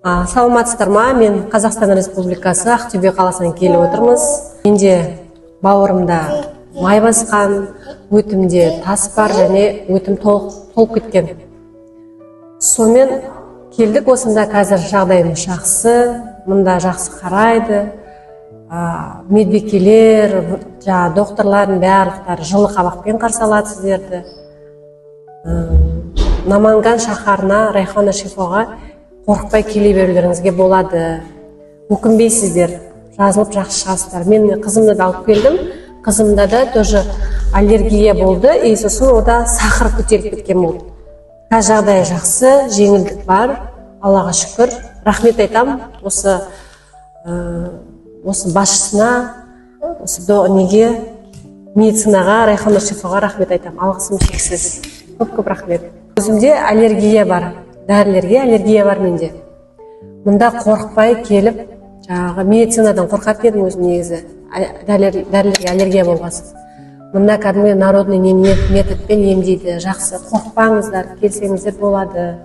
Саламатсыздар ма? Мен Қазақстан Республикасы Ақтөбе қаласынан келіп отырмыз. Менде бауырымда май басқан, өтімде тас бар және өтім толып кеткен. Сонымен келдік, осында қазір жағдайым жақсы, мұнда жақсы қарайды. Медбикелер, докторлардың барлықтары жылы қабақпен қарсы алады сіздерді. Наманган шаһарына, Райхана шифаға қорықпай келе берулеріңізге болады. Өкінбейсіздер, жазылып жақсы шығасыздар. Мен қызымды да алып келдім. Қызымда да тоже аллергия болды, и сосын ода сахар көтеріліп кеткен болды. Қазір жағдайы жақсы, жеңілдік бар, Аллаға шүкір. Рахмет айтам осы басшысына, осы неге, медицинаға, Райхана шифаға рахмет айтам. Алғысым шексіз. Көп рахмет. Өзімде аллергия бар, дәрілерге аллергия бар менде. Мұнда қорықпай келіп, медицинадан қорқатын едім өзім негізі, дәрілерге аллергия болғасын. Мұнда кәдімгі народный методпен емдейді, жақсы. Қорықпаңыздар, келсеңіздер болады.